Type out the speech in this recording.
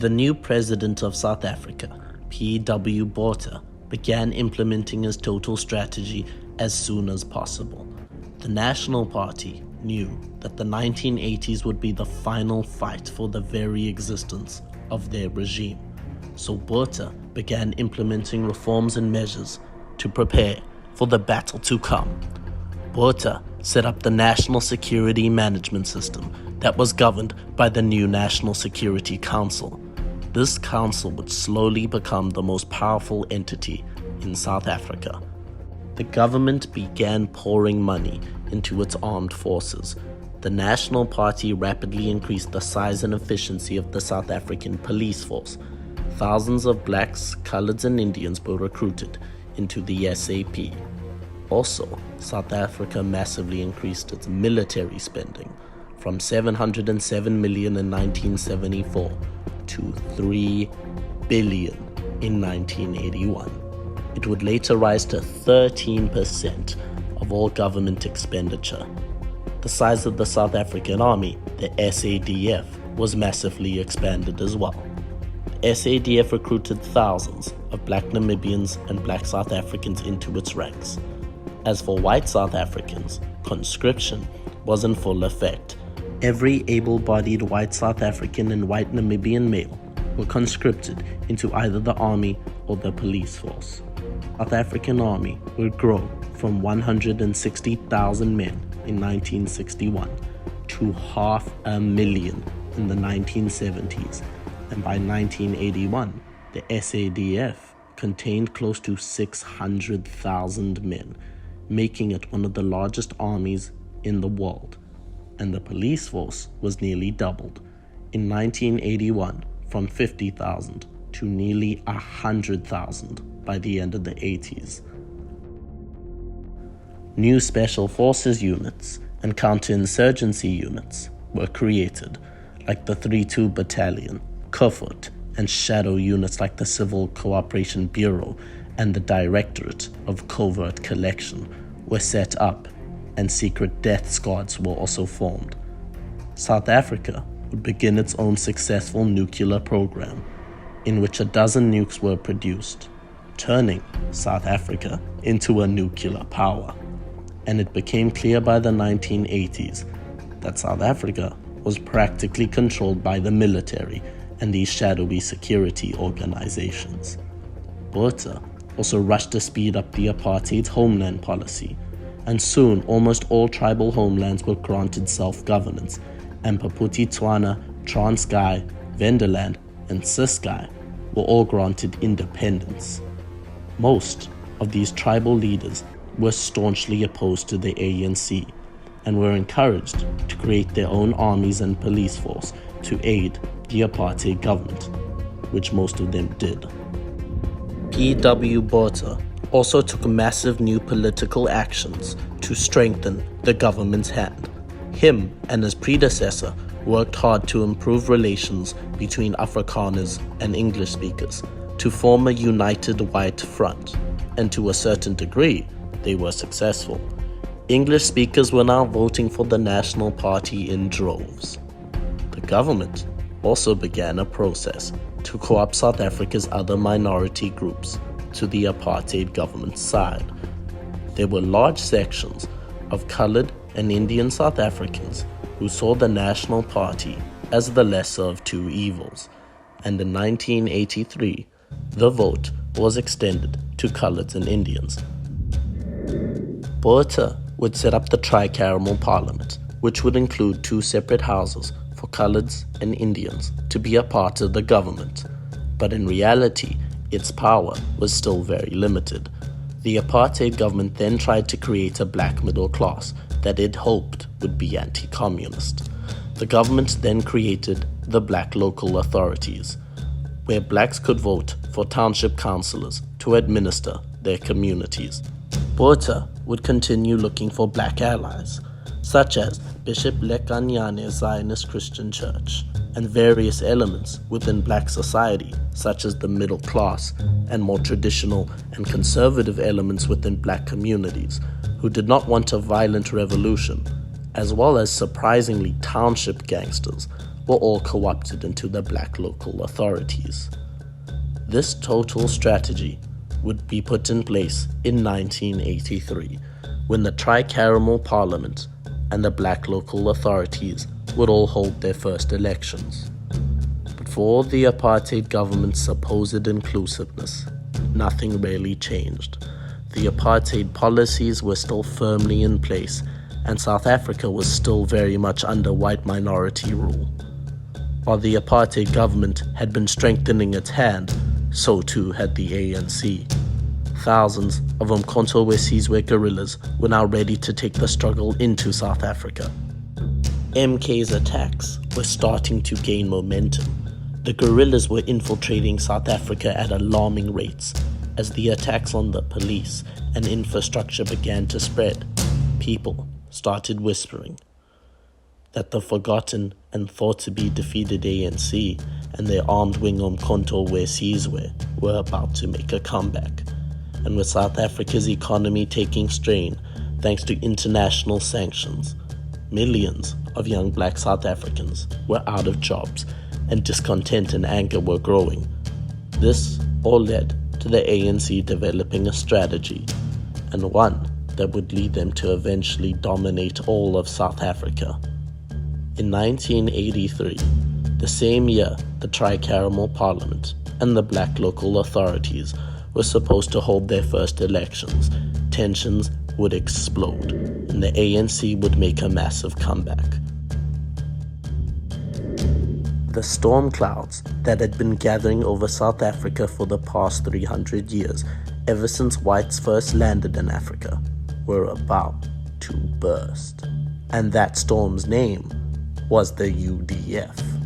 The new president of South Africa, P.W. Botha, began implementing his total strategy as soon as possible. The National Party knew that the 1980s would be the final fight for the very existence of their regime, so Botha began implementing reforms and measures to prepare for the battle to come. Botha set up the National Security Management System that was governed by the new National Security Council. This council would slowly become the most powerful entity in South Africa. The government began pouring money into its armed forces. The National Party rapidly increased the size and efficiency of the South African police force. Thousands of blacks, coloureds and Indians were recruited into the SAP. Also, South Africa massively increased its military spending from 707 million in 1974 to 3 billion in 1981. It would later rise to 13% of all government expenditure. The size of the South African Army, the SADF, was massively expanded as well. The SADF recruited thousands of black Namibians and black South Africans into its ranks. As for white South Africans, conscription was in full effect. Every able-bodied white South African and white Namibian male were conscripted into either the army or the police force. South African Army would grow from 160,000 men in 1961 to 500,000 in the 1970s, and by 1981, the SADF contained close to 600,000 men, making it one of the largest armies in the world, and the police force was nearly doubled in 1981 from 50,000 to nearly 100,000 by the end of the 80s. New special forces units and counterinsurgency units were created, like the 3-2 Battalion, Kufut, and shadow units like the Civil Cooperation Bureau and the Directorate of Covert Collection were set up, and secret death squads were also formed. South Africa would begin its own successful nuclear program, in which 12 nukes were produced, turning South Africa into a nuclear power. And it became clear by the 1980s that South Africa was practically controlled by the military and these shadowy security organizations. Botha also rushed to speed up the apartheid's Homeland policy, and soon almost all tribal homelands were granted self-governance, and Paputi Tswana, Transkei, Venderland, and Ciskei were all granted independence. Most of these tribal leaders were staunchly opposed to the ANC and were encouraged to create their own armies and police force to aid the apartheid government, which most of them did. P.W. Botha also took massive new political actions to strengthen the government's hand. Him and his predecessor worked hard to improve relations between Afrikaners and English speakers to form a united white front, and to a certain degree, they were successful. English speakers were now voting for the National Party in droves. The government also began a process to co-opt South Africa's other minority groups to the apartheid government's side. There were large sections of coloured and Indian South Africans who saw the National Party as the lesser of two evils, and in 1983, the vote was extended to coloureds and Indians. Botha would set up the Tricameral Parliament, which would include 2 separate houses for coloureds and Indians to be a part of the government, but in reality, its power was still very limited. The apartheid government then tried to create a black middle class that it hoped would be anti-communist. The government then created the black local authorities, where blacks could vote for township councillors to administer their communities. Botha would continue looking for black allies, such as Bishop Lekanyane's Zionist Christian Church, and various elements within black society, such as the middle class and more traditional and conservative elements within black communities, who did not want a violent revolution, as well as surprisingly township gangsters were all co-opted into the black local authorities. This total strategy would be put in place in 1983, when the Tricameral Parliament and the black local authorities would all hold their first elections. But for all the apartheid government's supposed inclusiveness, nothing really changed. The apartheid policies were still firmly in place, and South Africa was still very much under white minority rule. While the apartheid government had been strengthening its hand, so too had the ANC. Thousands of Umkhonto we Sizwe guerrillas were now ready to take the struggle into South Africa. MK's attacks were starting to gain momentum. The guerrillas were infiltrating South Africa at alarming rates. As the attacks on the police and infrastructure began to spread, people started whispering that the forgotten and thought to be defeated ANC and their armed wing Umkhonto we Sizwe were about to make a comeback. And with South Africa's economy taking strain thanks to international sanctions, millions of young black South Africans were out of jobs, and discontent and anger were growing. This all led to the ANC developing a strategy, and one that would lead them to eventually dominate all of South Africa. In 1983, the same year the Tricameral Parliament and the black local authorities were supposed to hold their first elections, tensions would explode, and the ANC would make a massive comeback. The storm clouds that had been gathering over South Africa for the past 300 years, ever since whites first landed in Africa, were about to burst. And that storm's name was the UDF.